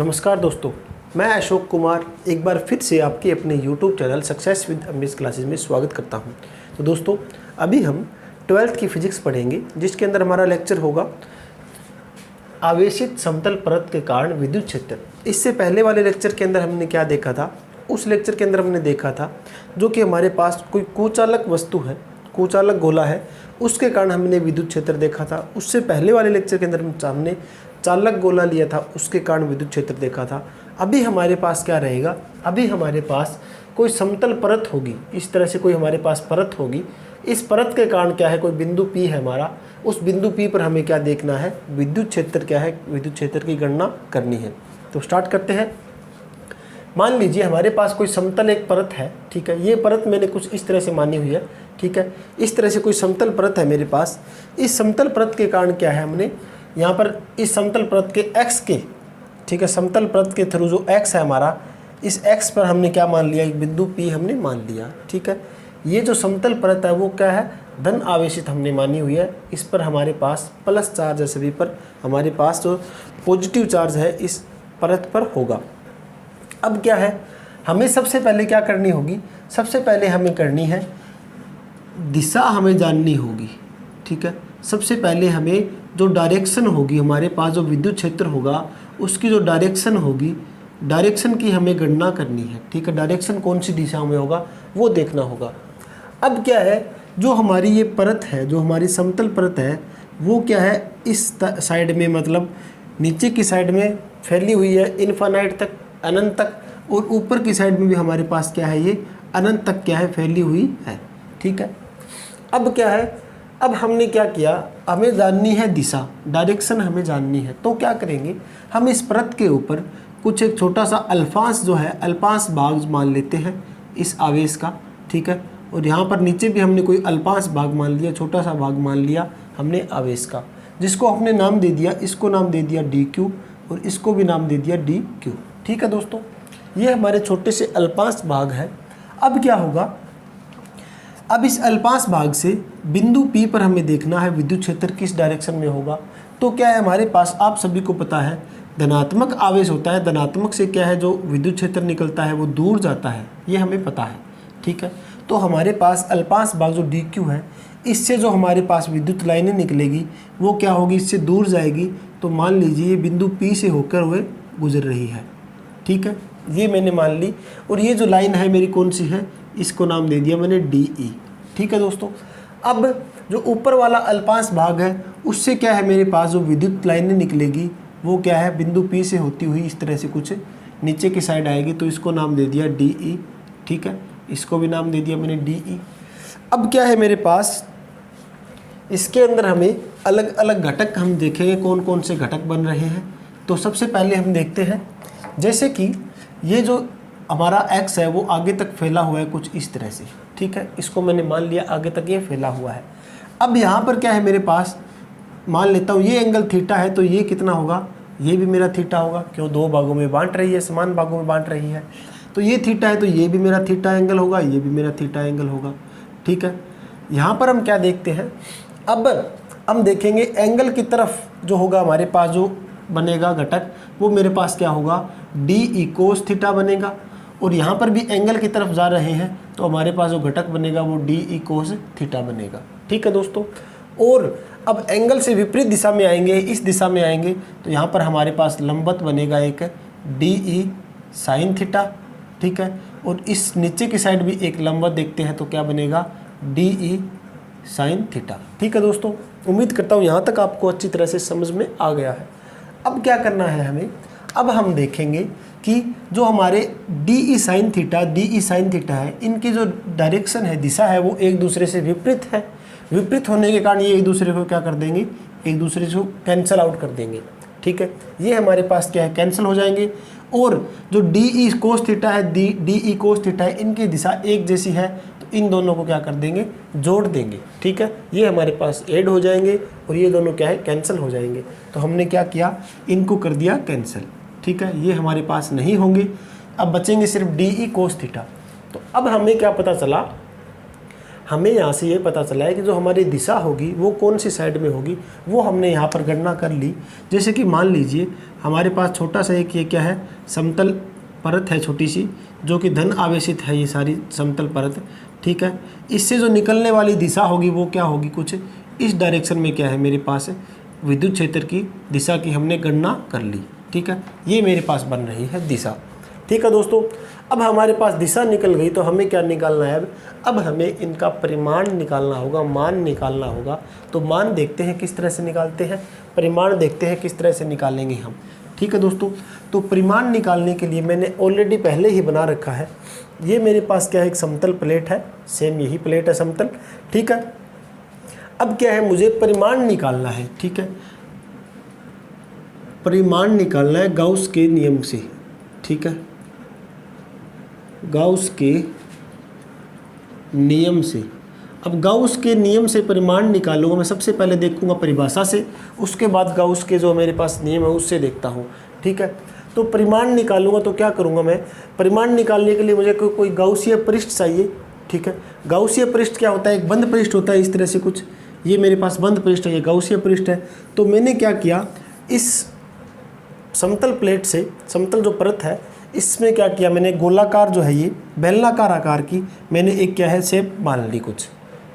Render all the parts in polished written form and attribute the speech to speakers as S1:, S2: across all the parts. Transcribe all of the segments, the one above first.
S1: नमस्कार दोस्तों, मैं अशोक कुमार एक बार फिर से आपके अपने YouTube चैनल सक्सेस विद अम्बेस क्लासेस में स्वागत करता हूं। तो दोस्तों, अभी हम 12th की फिजिक्स पढ़ेंगे, जिसके अंदर हमारा लेक्चर होगा आवेशित समतल परत के कारण विद्युत क्षेत्र। इससे पहले वाले लेक्चर के अंदर हमने क्या देखा था? उस लेक्चर के अंदर हमने देखा था जो कि हमारे पास कोई कुचालक वस्तु है, कुचालक गोला है, उसके कारण हमने विद्युत क्षेत्र देखा था। उससे पहले वाले लेक्चर के अंदर हमने चालक गोला लिया था, उसके कारण विद्युत क्षेत्र देखा था। अभी हमारे पास क्या रहेगा? अभी हमारे पास कोई समतल परत होगी, इस तरह से कोई हमारे पास परत होगी। इस परत के कारण क्या है, कोई बिंदु P है हमारा, उस बिंदु P पर हमें क्या देखना है? विद्युत क्षेत्र क्या है, विद्युत क्षेत्र की गणना करनी है। तो स्टार्ट करते हैं। मान लीजिए हमारे पास कोई समतल एक परत है, ठीक है। ये परत मैंने कुछ इस तरह से मानी हुई है, ठीक है। इस तरह से कोई समतल परत है मेरे पास। इस समतल परत के कारण क्या है, हमने यहाँ पर इस समतल परत के x के, ठीक है, समतल परत के थ्रू जो x है हमारा, इस x पर हमने क्या मान लिया? एक बिंदु P हमने मान लिया, ठीक है। ये जो समतल परत है वो क्या है? धन आवेशित हमने मानी हुई है। इस पर हमारे पास प्लस चार्ज है, सभी पर हमारे पास जो पॉजिटिव चार्ज है इस परत पर होगा। अब क्या है, हमें सबसे पहले क्या करनी होगी? सबसे पहले हमें करनी है दिशा, हमें जाननी होगी, ठीक है। सबसे पहले हमें जो डायरेक्शन होगी, हमारे पास जो विद्युत क्षेत्र होगा उसकी जो डायरेक्शन होगी, डायरेक्शन की हमें गणना करनी है, ठीक है। डायरेक्शन कौन सी दिशा में होगा वो देखना होगा। अब क्या है, जो हमारी ये परत है, जो हमारी समतल परत है, वो क्या है? इस साइड में, मतलब नीचे की साइड में फैली हुई है इनफाइनाइट तक, अनंत तक, और ऊपर की साइड में भी हमारे पास क्या है, ये अनंत तक क्या है, फैली हुई है, ठीक है। अब क्या है, अब हमने क्या किया? हमें जाननी है दिशा, डायरेक्शन हमें जाननी है। तो क्या करेंगे, हम इस परत के ऊपर कुछ एक छोटा सा अल्पांश जो है, अल्पांश भाग मान लेते हैं इस आवेश का, ठीक है। और यहाँ पर नीचे भी हमने कोई अल्पांश भाग मान लिया, छोटा सा भाग मान लिया हमने आवेश का, जिसको हमने नाम दे दिया, इसको नाम दे दिया dq और इसको भी नाम दे दिया dq, ठीक है दोस्तों। ये हमारे छोटे से अल्पांश भाग है। अब क्या होगा, अब इस अल्पांश भाग से बिंदु P पर हमें देखना है विद्युत क्षेत्र किस डायरेक्शन में होगा। तो क्या है, हमारे पास आप सभी को पता है धनात्मक आवेश होता है, धनात्मक से क्या है, जो विद्युत क्षेत्र निकलता है वो दूर जाता है, ये हमें पता है, ठीक है। तो हमारे पास अल्पांश भाग जो dq है, इससे जो हमारे पास विद्युत लाइनें निकलेगी वो क्या होगी, इससे दूर जाएगी। तो मान लीजिए ये बिंदु P से होकर हुए गुजर रही है, ठीक है, ये मैंने मान ली। और ये जो लाइन है मेरी कौन सी है, इसको नाम दे दिया मैंने DE, ठीक है दोस्तों। अब जो ऊपर वाला अल्पांश भाग है उससे क्या है, मेरे पास जो विद्युत लाइनें निकलेगी वो क्या है, बिंदु P से होती हुई इस तरह से कुछ नीचे की साइड आएगी, तो इसको नाम दे दिया DE, ठीक है। इसको भी नाम दे दिया मैंने DE। अब क्या है मेरे पास, इसके अंदर हमें अलग अलग घटक हम देखेंगे, कौन कौन से घटक बन रहे हैं। तो सबसे पहले हम देखते हैं, जैसे कि ये जो हमारा x है वो आगे तक फैला हुआ है कुछ इस तरह से, ठीक है। इसको मैंने मान लिया आगे तक ये फैला हुआ है। अब यहाँ पर क्या है मेरे पास, मान लेता हूँ ये एंगल थीटा है, तो ये कितना होगा, ये भी मेरा थीटा होगा, क्यों, दो भागों में बांट रही है, समान भागों में बांट रही है। तो ये थीटा है तो ये भी मेरा थीटा एंगल होगा, ये भी मेरा थीटा एंगल होगा, ठीक है। यहाँ पर हम क्या देखते हैं, अब हम देखेंगे एंगल की तरफ जो होगा हमारे पास जो बनेगा घटक, वो मेरे पास क्या होगा, DE cos थीटा बनेगा। और यहाँ पर भी एंगल की तरफ जा रहे हैं तो हमारे पास जो घटक बनेगा वो DE cos थीटा बनेगा, ठीक है दोस्तों। और अब एंगल से विपरीत दिशा में आएंगे, इस दिशा में आएंगे, तो यहाँ पर हमारे पास लंबवत बनेगा एक DE sin थीटा, ठीक है। और इस नीचे की साइड भी एक लंबवत देखते हैं तो क्या बनेगा, DE sin थीटा, ठीक है दोस्तों। उम्मीद करता हूँ यहाँ तक आपको अच्छी तरह से समझ में आ गया है। अब क्या करना है हमें, अब हम देखेंगे कि जो हमारे DE sin थीटा है, इनकी जो डायरेक्शन है, दिशा है, वो एक दूसरे से विपरीत है। विपरीत होने के कारण ये एक दूसरे को क्या कर देंगे, एक दूसरे को कैंसिल आउट कर देंगे, ठीक है। ये हमारे पास क्या है, कैंसिल हो जाएंगे। और जो DE cos थीटा है, DE cos थीटा है, इनकी दिशा एक जैसी है, तो इन दोनों को क्या कर देंगे, जोड़ देंगे, ठीक है। ये हमारे पास ऐड हो जाएंगे और ये दोनों क्या है, कैंसिल हो जाएंगे। तो हमने क्या किया, इनको कर दिया कैंसिल, ठीक है। ये हमारे पास नहीं होंगे, अब बचेंगे सिर्फ DE cos थीटा। तो अब हमें क्या पता चला, हमें यहाँ से ये पता चला है कि जो हमारी दिशा होगी वो कौन सी साइड में होगी, वो हमने यहाँ पर गणना कर ली। जैसे कि मान लीजिए हमारे पास छोटा सा एक ये क्या है, समतल परत है छोटी सी, जो कि धन आवेशित है ये सारी समतल परत, ठीक है। इससे जो निकलने वाली दिशा होगी वो क्या होगी, कुछ इस डायरेक्शन में क्या है मेरे पास विद्युत क्षेत्र की दिशा की हमने गणना कर ली, ठीक है। ये मेरे पास बन रही है दिशा, ठीक है दोस्तों। अब हमारे पास दिशा निकल गई तो हमें क्या निकालना है, अब हमें इनका परिमाण निकालना होगा, मान निकालना होगा। तो मान देखते हैं किस तरह से निकालते हैं, परिमाण देखते हैं किस तरह से निकालेंगे हम, ठीक है दोस्तों। तो परिमाण निकालने के लिए मैंने ऑलरेडी पहले ही बना रखा है। ये मेरे पास क्या है, एक समतल प्लेट है, सेम यही प्लेट है समतल, ठीक है। अब क्या है, मुझे परिमाण निकालना है, ठीक है। परिमाण निकालना है गाउस के नियम से, ठीक है, गाउस के नियम से। अब गाउस के नियम से परिमाण निकालूंगा मैं, सबसे पहले देखूंगा परिभाषा से, उसके बाद गाउस के जो मेरे पास नियम है उससे देखता हूँ, ठीक है। तो परिमाण निकालूंगा तो क्या करूँगा मैं, परिमाण निकालने के लिए मुझे कोई गाउसीय पृष्ठ चाहिए, ठीक है। गाउसीय पृष्ठ क्या होता है, एक बंद पृष्ठ होता है इस तरह से कुछ, ये मेरे पास बंद पृष्ठ है, ये गाउसीय पृष्ठ है। तो मैंने क्या किया, इस समतल प्लेट से, समतल जो परत है इसमें क्या किया मैंने, गोलाकार जो है ये बेलनाकार आकार की मैंने एक क्या है शेप मान ली कुछ,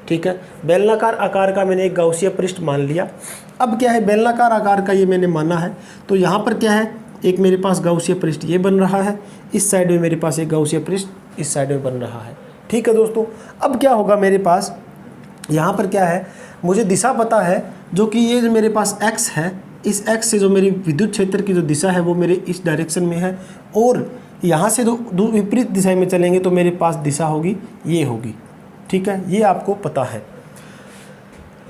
S1: ठीक है। बेलनाकार आकार का मैंने एक गाउसीय पृष्ठ मान लिया। अब क्या है, बेलनाकार आकार का ये मैंने माना है, तो यहाँ पर क्या है, एक मेरे पास गाउसीय पृष्ठ ये बन रहा है, इस साइड में मेरे पास एक गाउसीय पृष्ठ इस साइड में बन रहा है, ठीक है दोस्तों। अब क्या होगा, मेरे पास यहाँ पर क्या है, मुझे दिशा पता है, जो कि ये जो मेरे पास x है, इस x से जो मेरी विद्युत क्षेत्र की जो दिशा है वो मेरे इस डायरेक्शन में है, और यहाँ से जो विपरीत दिशा में चलेंगे तो मेरे पास दिशा होगी ये होगी, ठीक है। ये आपको पता है।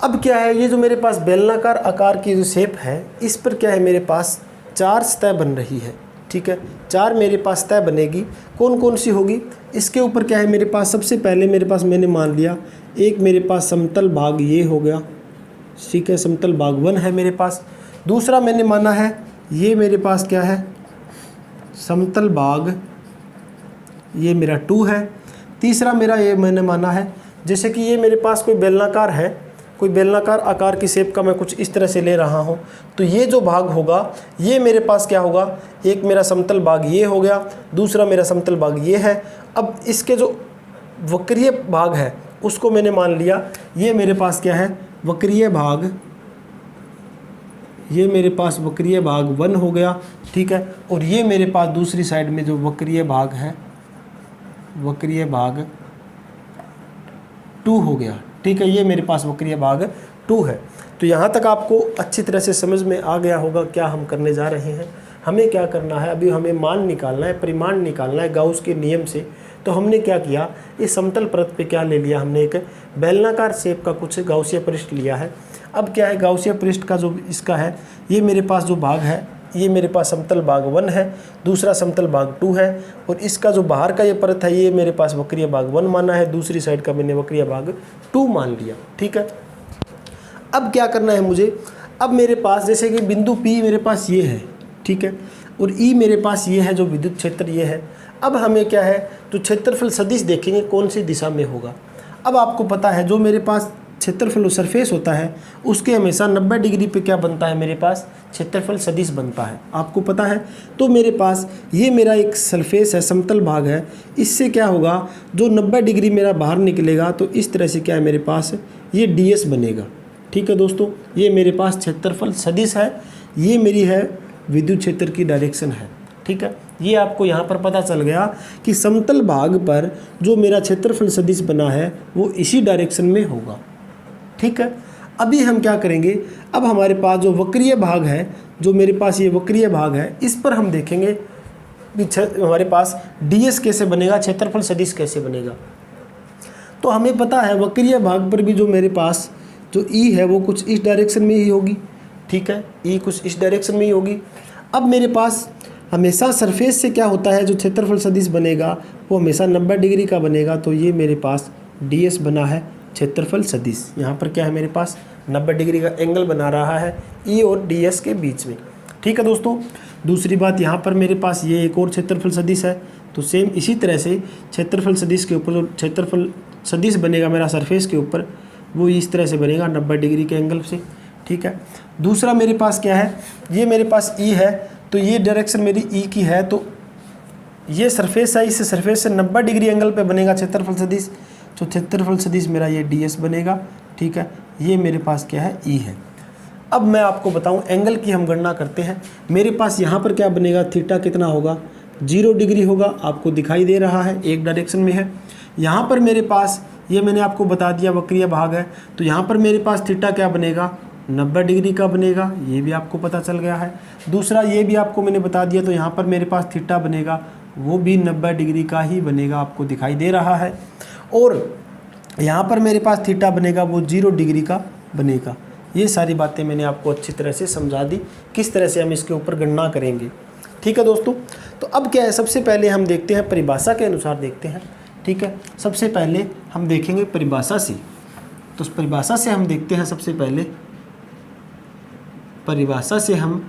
S1: अब क्या है, ये जो मेरे पास बेलनाकार आकार की जो शेप है, इस पर क्या है, मेरे पास 4 सतह बन रही है, ठीक है। 4 मेरे पास सतह बनेगी, कौन कौन सी होगी, इसके ऊपर क्या है मेरे पास, सबसे पहले मेरे पास मैंने मान लिया एक मेरे पास समतल भाग ये हो गया, ठीक है, समतल भाग 1 है मेरे पास। दूसरा मैंने माना है ये मेरे पास क्या है, समतल भाग ये मेरा 2 है। तीसरा मेरा ये मैंने माना है, जैसे कि ये मेरे पास कोई बेलनाकार है, कोई बेलनाकार आकार की शेप का मैं कुछ इस तरह से ले रहा हूँ, तो ये जो भाग होगा ये मेरे पास क्या होगा, एक मेरा समतल भाग ये हो गया, दूसरा मेरा समतल भाग ये है। अब इसके जो वक्रीय भाग है उसको मैंने मान लिया, ये मेरे पास क्या है, वक्रीय भाग, ये मेरे पास वक्रीय भाग 1 हो गया, ठीक है। और ये मेरे पास दूसरी साइड में जो वक्रीय भाग है, वक्रीय भाग 2 हो गया, ठीक है। ये मेरे पास वक्रीय भाग 2 है। तो यहाँ तक आपको अच्छी तरह से समझ में आ गया होगा क्या हम करने जा रहे हैं। हमें क्या करना है, अभी हमें मान निकालना है, परिमाण निकालना है गाउस के नियम से। तो हमने क्या किया, इस समतल परत पे क्या ले लिया, हमने एक बेलनाकार शेप का कुछ गाउसीय पृष्ठ लिया है। अब क्या है, गाउसीय पृष्ठ का जो इसका है, ये मेरे पास जो भाग है, ये मेरे पास समतल भाग 1 है, दूसरा समतल भाग 2 है, और इसका जो बाहर का ये परत है ये मेरे पास वक्रीय भाग 1 माना है, दूसरी साइड का मैंने वक्रीय भाग 2 मान लिया, ठीक है। अब क्या करना है मुझे, अब मेरे पास जैसे कि बिंदु P मेरे पास ये है, ठीक है, और E मेरे पास ये है जो विद्युत क्षेत्र ये है। अब हमें क्या है, तो क्षेत्रफल सदिश देखेंगे कौन सी दिशा में होगा। अब आपको पता है जो मेरे पास क्षेत्रफल सरफेस होता है उसके हमेशा 90 डिग्री पे क्या बनता है, मेरे पास क्षेत्रफल सदिश बनता है, आपको पता है। तो मेरे पास ये मेरा एक सरफेस है, समतल भाग है, इससे क्या होगा, जो 90 डिग्री मेरा बाहर निकलेगा तो इस तरह से क्या है मेरे पास ये ds बनेगा, ठीक है दोस्तों। ये मेरे पास क्षेत्रफल सदिश है, ये मेरी है विद्युत क्षेत्र की डायरेक्शन है, ठीक है। ये आपको यहाँ पर पता चल गया कि समतल भाग पर जो मेरा क्षेत्रफल सदिश बना है वो इसी डायरेक्शन में होगा, ठीक है। अभी हम क्या करेंगे, अब हमारे पास जो वक्रीय भाग है, जो मेरे पास ये वक्रीय भाग है, इस पर हम देखेंगे कि हमारे पास ds कैसे बनेगा, क्षेत्रफल सदिश कैसे बनेगा। तो हमें पता है वक्रीय भाग पर भी जो मेरे पास जो E है वो कुछ इस डायरेक्शन में ही होगी, ठीक है, E कुछ इस डायरेक्शन में ही होगी। अब मेरे पास हमेशा सरफेस से क्या होता है, जो क्षेत्रफल सदिश बनेगा वो हमेशा 90 डिग्री का बनेगा। तो ये मेरे पास ds बना है क्षेत्रफल सदिश, यहाँ पर क्या है मेरे पास 90 डिग्री का एंगल बना रहा है E और ds के बीच में, ठीक है दोस्तों। दूसरी बात, यहाँ पर मेरे पास ये एक और क्षेत्रफल सदिश है, तो सेम इसी तरह से क्षेत्रफल सदिश के ऊपर जो क्षेत्रफल सदिश बनेगा मेरा सरफेस के ऊपर, वो इस तरह से बनेगा 90 डिग्री के एंगल से, ठीक है। दूसरा मेरे पास क्या है, ये मेरे पास ई है, तो ये डायरेक्शन मेरी ई की है, तो ये सरफेस है, इस सरफेस से 90 डिग्री एंगल पे बनेगा क्षेत्रफल सदिश, तो क्षेत्रफल सदिश मेरा ये ds बनेगा, ठीक है। ये मेरे पास क्या है, ई है। अब मैं आपको बताऊं एंगल की हम गणना करते हैं। मेरे पास यहाँ पर क्या बनेगा, थीटा कितना होगा, 0 डिग्री होगा, आपको दिखाई दे रहा है, एक डायरेक्शन में है। यहाँ पर मेरे पास, ये मैंने आपको बता दिया वक्रीय भाग है, तो यहाँ पर मेरे पास थीटा क्या बनेगा, 90 डिग्री का बनेगा, ये भी आपको पता चल गया है। दूसरा ये भी आपको मैंने बता दिया, तो यहाँ पर मेरे पास थीटा बनेगा, वो भी 90 डिग्री का ही बनेगा, आपको दिखाई दे रहा है। और यहाँ पर मेरे पास थीटा बनेगा, वो 0 डिग्री का बनेगा। ये सारी बातें मैंने आपको अच्छी तरह से समझा दी, किस तरह से हम इसके ऊपर गणना करेंगे, ठीक है दोस्तों। तो अब क्या है, सबसे पहले हम देखते हैं परिभाषा के अनुसार देखते हैं, ठीक है। सबसे पहले हम देखेंगे परिभाषा से, तो परिभाषा से हम देखते हैं, सबसे पहले परिभाषा से हम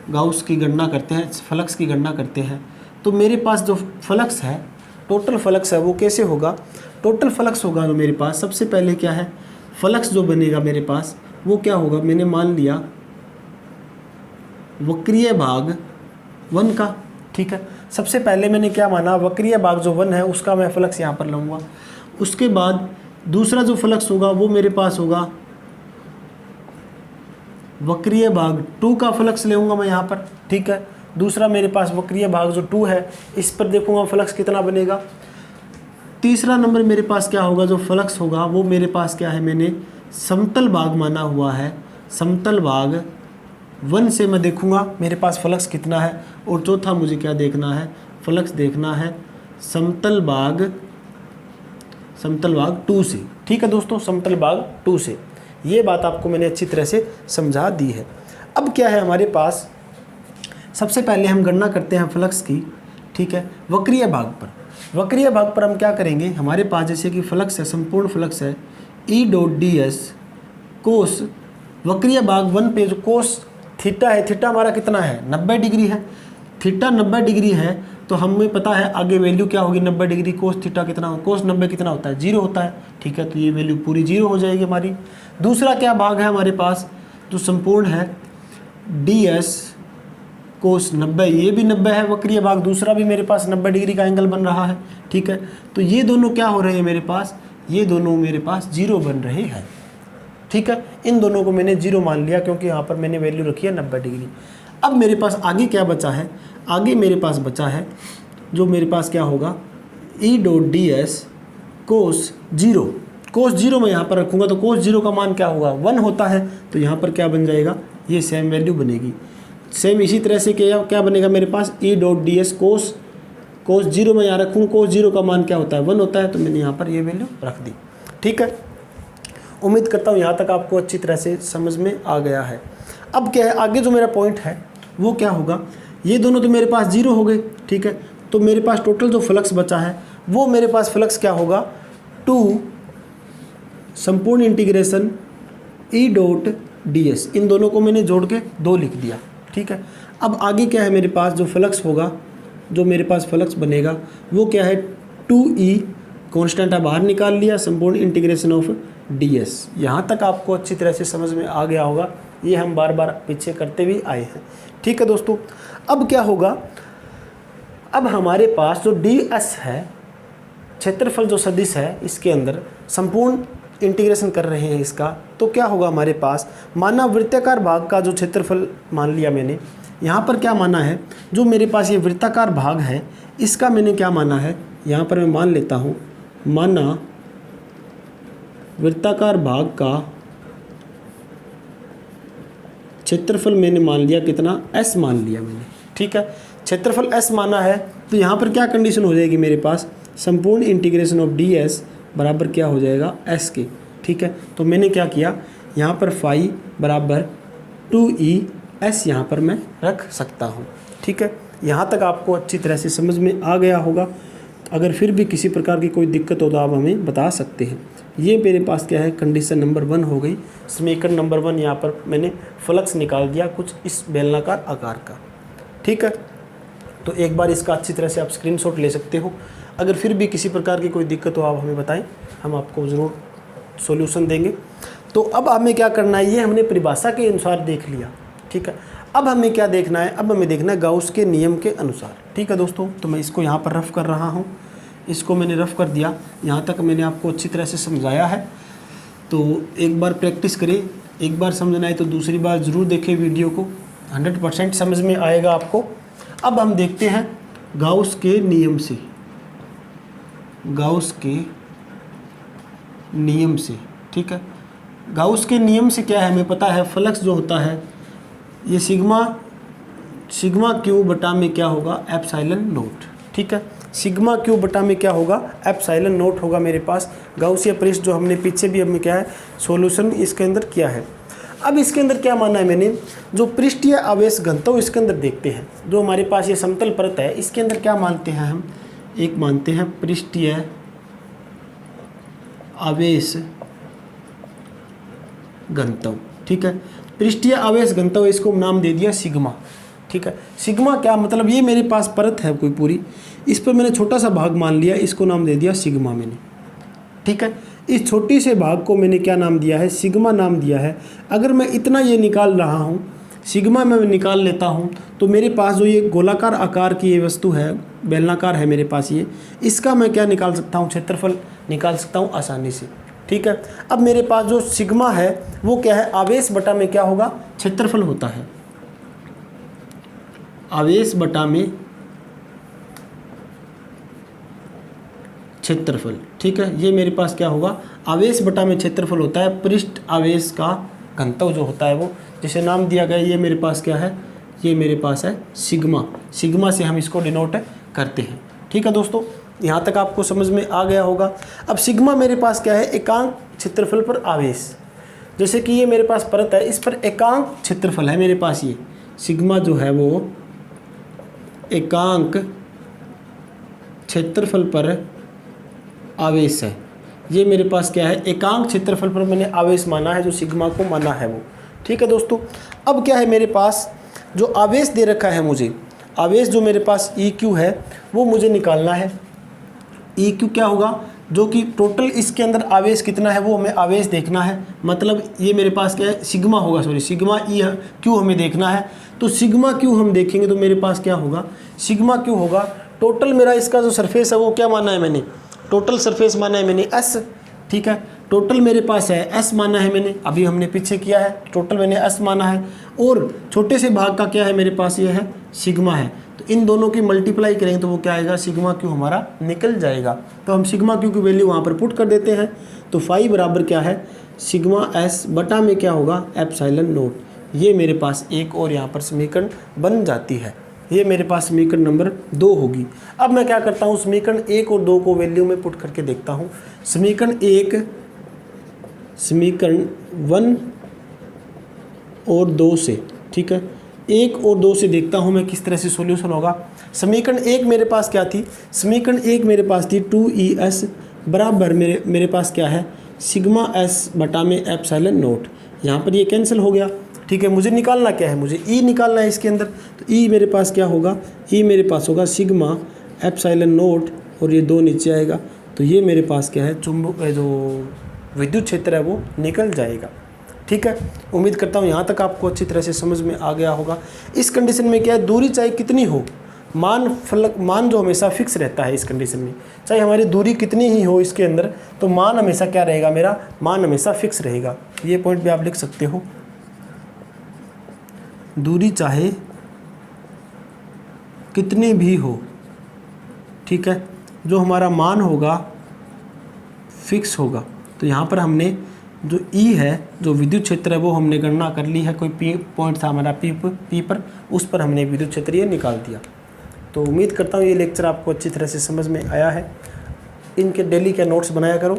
S1: गाउस की गणना करते हैं, फ्लक्स की गणना करते हैं। तो मेरे पास जो फ्लक्स है, टोटल फ्लक्स है, वो कैसे होगा, टोटल फ्लक्स होगा जो मेरे पास, सबसे पहले क्या है, फ्लक्स जो बनेगा मेरे पास वो क्या होगा, मैंने मान लिया वक्रीय भाग 1 का, ठीक है। सबसे पहले मैंने क्या माना, वक्रीय भाग जो 1 है उसका मैं फ्लक्स यहाँ पर लूँगा। उसके बाद दूसरा जो फ्लक्स होगा वो मेरे पास होगा वक्रीय भाग 2 का फ्लक्स लेऊँगा मैं यहाँ पर, ठीक है। दूसरा मेरे पास वक्रीय भाग जो 2 है, इस पर देखूँगा फ्लक्स कितना बनेगा। तीसरा नंबर मेरे पास क्या होगा, जो फ्लक्स होगा वो मेरे पास क्या है, मैंने समतल भाग माना हुआ है, समतल भाग 1 से मैं देखूंगा मेरे पास फ्लक्स कितना है। और चौथा मुझे क्या देखना है, फ्लक्स देखना है समतल भाग 2 से, ठीक है दोस्तों, समतल भाग 2 से। ये बात आपको मैंने अच्छी तरह से समझा दी है। अब क्या है हमारे पास, सबसे पहले हम गणना करते हैं फ्लक्स की, ठीक है, वक्रीय भाग पर। वक्रीय भाग पर हम क्या करेंगे, हमारे पास जैसे कि फ्लक्स है, संपूर्ण फ्लक्स है, E dot d s cos, वक्रीय भाग 1 पे जो कोस थीटा है, थीटा हमारा कितना है, 90 डिग्री है। थीटा 90 डिग्री है, तो हमें पता है आगे वैल्यू क्या होगी, 90 डिग्री कोस थीटा कितना हो, कोस 90 कितना होता है, 0 होता है, ठीक है। तो ये वैल्यू पूरी 0 हो जाएगी हमारी। दूसरा क्या भाग है हमारे पास, जो संपूर्ण है, डी एस कोस 90, ये भी 90 है वक्रीय भाग, दूसरा भी मेरे पास 90 डिग्री का एंगल बन रहा है, ठीक है। तो ये दोनों क्या हो रहे हैं मेरे पास, ये दोनों मेरे पास 0 बन रहे हैं, ठीक है। इन दोनों को मैंने 0 मान लिया क्योंकि यहाँ पर मैंने वैल्यू रखी है 90 डिग्री। अब मेरे पास आगे क्या बचा है, आगे मेरे पास बचा है जो मेरे पास क्या होगा, ई डॉट डी एस कोस 0, कोस 0 मैं यहाँ पर रखूँगा, तो कोस 0 का मान क्या होगा, 1 होता है, तो यहाँ पर क्या बन जाएगा, ये सेम वैल्यू बनेगी। सेम इसी तरह से क्या बनेगा मेरे पास, E dot d s cos 0 मैं यहाँ रखूँ, कोस 0 का मान क्या होता है, 1 होता है, तो मैंने यहाँ पर ये वैल्यू रख दी, ठीक है। उम्मीद करता हूँ यहाँ तक आपको अच्छी तरह से समझ में आ गया है। अब क्या है, आगे जो मेरा पॉइंट है वो क्या होगा, ये दोनों तो मेरे पास 0 हो गए, ठीक है। तो मेरे पास टोटल जो फ्लक्स बचा है वो मेरे पास फ्लक्स क्या होगा, 2 संपूर्ण integration E dot d s, इन दोनों को मैंने जोड़ के 2 लिख दिया, ठीक है। अब आगे क्या है मेरे पास, जो फ्लक्स होगा, जो मेरे पास फ्लक्स बनेगा वो क्या है, 2e कॉन्स्टेंट है, बाहर निकाल लिया, संपूर्ण इंटीग्रेशन ऑफ ds। यहाँ तक आपको अच्छी तरह से समझ में आ गया होगा, ये हम बार बार पीछे करते भी आए हैं, ठीक है दोस्तों। अब क्या होगा, अब हमारे पास जो ds है, क्षेत्रफल जो सदिश है, इसके अंदर संपूर्ण इंटीग्रेशन कर रहे हैं इसका, तो क्या होगा हमारे पास, माना वृत्ताकार भाग का जो क्षेत्रफल मान लिया मैंने, यहाँ पर क्या माना है, जो मेरे पास ये वृत्ताकार भाग है इसका मैंने क्या माना है, यहाँ पर मैं मान लेता हूँ, माना वृत्ताकार भाग का क्षेत्रफल मैंने मान लिया कितना, s मान लिया मैंने, ठीक है। क्षेत्रफल s माना है, तो यहाँ पर क्या कंडीशन हो जाएगी मेरे पास, संपूर्ण इंटीग्रेशन ऑफ ds बराबर क्या हो जाएगा, s के, ठीक है। तो मैंने क्या किया, यहाँ पर फाई बराबर 2e s यहाँ पर मैं रख सकता हूँ, ठीक है। यहाँ तक आपको अच्छी तरह से समझ में आ गया होगा। अगर फिर भी किसी प्रकार की कोई दिक्कत हो तो आप हमें बता सकते हैं। ये मेरे पास क्या है, कंडीशन नंबर 1 हो गई। समीकरण नंबर 1 यहाँ पर मैंने फ्लक्स निकाल दिया कुछ इस बेलनाकार आकार का, ठीक है। तो एक बार इसका अच्छी तरह से आप स्क्रीनशॉट ले सकते हो। अगर फिर भी किसी प्रकार की कोई दिक्कत हो आप हमें बताएं, हम आपको ज़रूर सॉल्यूशन देंगे। तो अब हमें क्या करना है, ये हमने परिभाषा के अनुसार देख लिया, ठीक है। अब हमें क्या देखना है, अब हमें देखना है गाउस के नियम के अनुसार, ठीक है दोस्तों। तो मैं इसको यहाँ पर रफ़ कर रहा हूँ, इसको मैंने रफ़ कर दिया, यहाँ तक मैंने आपको अच्छी तरह से समझाया है। तो एक बार प्रैक्टिस करें, एक बार समझना है तो दूसरी बार ज़रूर देखें वीडियो को, 100% समझ में आएगा आपको। अब हम देखते हैं गाउस के नियम से, गाउस के नियम से, ठीक है। गाउस के नियम से क्या है, हमें पता है फ्लक्स जो होता है ये सिग्मा क्यू बटा में क्या होगा, एप्सिलॉन नोट, ठीक है। सिग्मा क्यू बटा में क्या होगा, एप्सिलॉन नोट होगा मेरे पास। गाउसिया पृष्ठ जो हमने पीछे भी हमें क्या है सॉल्यूशन इसके अंदर किया है। अब इसके अंदर क्या माना है मैंने, जो पृष्ठीय आवेश घनत्व इसके अंदर देखते हैं, जो हमारे पास ये समतल परत है इसके अंदर क्या मानते हैं हम, एक मानते हैं पृष्ठीय आवेश घनत्व, ठीक है। पृष्ठीय आवेश घनत्व इसको नाम दे दिया सिग्मा, ठीक है। सिग्मा क्या मतलब, ये मेरे पास परत है कोई पूरी, इस पर मैंने छोटा सा भाग मान लिया, इसको नाम दे दिया सिग्मा मैंने, ठीक है। इस छोटी से भाग को मैंने क्या नाम दिया है, सिग्मा नाम दिया है। अगर मैं इतना ये निकाल रहा हूँ, सिग्मा मैं निकाल लेता हूँ, तो मेरे पास जो ये गोलाकार आकार की ये वस्तु है, बेलनाकार है मेरे पास ये, इसका मैं क्या निकाल सकता हूँ, क्षेत्रफल निकाल सकता हूँ आसानी से, ठीक है। अब मेरे पास जो सिग्मा है वो क्या है, आवेश बटा में क्या होगा, क्षेत्रफल होता है, आवेश बटा में क्षेत्रफल, ठीक है। ये मेरे पास क्या होगा, आवेश बटा में क्षेत्रफल होता है। पृष्ठ आवेश का घनत्व जो होता है वो, जिसे नाम दिया गया, ये मेरे पास क्या है, ये मेरे पास है सिग्मा, सिग्मा से हम इसको डिनोट करते हैं, ठीक है दोस्तों। यहाँ तक आपको समझ में आ गया होगा। अब सिग्मा मेरे पास क्या है, एकांक क्षेत्रफल पर आवेश, जैसे कि ये मेरे पास परत है, इस पर एकांक क्षेत्रफल है मेरे पास, ये सिग्मा जो है वो एकांक क्षेत्रफल पर आवेश है। ये मेरे पास क्या है, एकांक क्षेत्रफल पर मैंने आवेश माना है, जो सिग्मा को माना है वो, ठीक है दोस्तों। अब क्या है मेरे पास, जो आवेश दे रखा है मुझे, आवेश जो मेरे पास EQ है वो मुझे निकालना है। EQ क्या होगा, जो कि टोटल इसके अंदर आवेश कितना है वो हमें आवेश देखना है, मतलब ये मेरे पास क्या है, सिग्मा होगा, सॉरी सिग्मा क्यू हमें देखना है। तो सिग्मा क्यू हम देखेंगे तो मेरे पास क्या होगा, सिग्मा क्यू होगा टोटल मेरा इसका जो सरफेस है वो क्या माना है मैंने, टोटल सरफेस माना है मैंने S, ठीक है। टोटल मेरे पास है S माना है मैंने, अभी हमने पीछे किया है, टोटल मैंने S माना है, और छोटे से भाग का क्या है मेरे पास, ये है सिग्मा है। तो इन दोनों की मल्टीप्लाई करेंगे तो वो क्या आएगा, सिग्मा क्यू हमारा निकल जाएगा। तो हम सिग्मा क्यू की वैल्यू वहाँ पर पुट कर देते हैं। तो फाई बराबर क्या है, सिग्मा S बटा में क्या होगा, एप्सिलॉन नोट। ये मेरे पास एक और यहाँ पर समीकरण बन जाती है, ये मेरे पास समीकरण नंबर 2 होगी। अब मैं क्या करता हूँ, समीकरण 1 और 2 को वैल्यू में पुट करके देखता हूँ। समीकरण 1, समीकरण 1 और 2 से, ठीक है, 1 और 2 से देखता हूँ मैं किस तरह से सॉल्यूशन होगा। समीकरण 1 मेरे पास क्या थी, समीकरण 1 मेरे पास थी 2ES बराबर मेरे पास क्या है, सिग्मा S बटा में एप्सिलॉन नोट। यहाँ पर ये कैंसिल हो गया, ठीक है। मुझे निकालना क्या है, मुझे E निकालना है इसके अंदर। तो E मेरे पास क्या होगा, E मेरे पास होगा सिग्मा एप्सिलॉन नोट, और ये 2 नीचे आएगा। तो ये मेरे पास क्या है, चुंबक जो विद्युत क्षेत्र है वो निकल जाएगा, ठीक है। उम्मीद करता हूँ यहाँ तक आपको अच्छी तरह से समझ में आ गया होगा। इस कंडीशन में क्या है, दूरी चाहे कितनी हो, मान जो हमेशा फिक्स रहता है इस कंडीशन में, चाहे हमारी दूरी कितनी ही हो इसके अंदर, तो मान हमेशा क्या रहेगा, मेरा मान हमेशा फिक्स रहेगा। ये पॉइंट भी आप लिख सकते हो, दूरी चाहे कितनी भी हो, ठीक है, जो हमारा मान होगा फिक्स होगा। तो यहाँ पर हमने जो E है, जो विद्युत क्षेत्र है वो हमने गणना कर ली है, कोई P पॉइंट था हमारा P पर, उस पर हमने विद्युत क्षेत्र ये निकाल दिया। तो उम्मीद करता हूँ ये लेक्चर आपको अच्छी तरह से समझ में आया है। इनके डेली के नोट्स बनाया करो,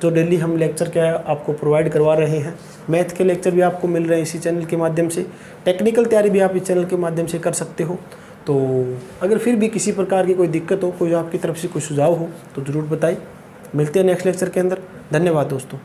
S1: जो डेली हम लेक्चर क्या आपको प्रोवाइड करवा रहे हैं। मैथ के लेक्चर भी आपको मिल रहे हैं इसी चैनल के माध्यम से, टेक्निकल तैयारी भी आप इस चैनल के माध्यम से कर सकते हो। तो अगर फिर भी किसी प्रकार की कोई दिक्कत हो, कोई आपकी तरफ से कोई सुझाव हो तो ज़रूर बताइए। मिलते हैं नेक्स्ट लेक्चर के अंदर। धन्यवाद दोस्तों।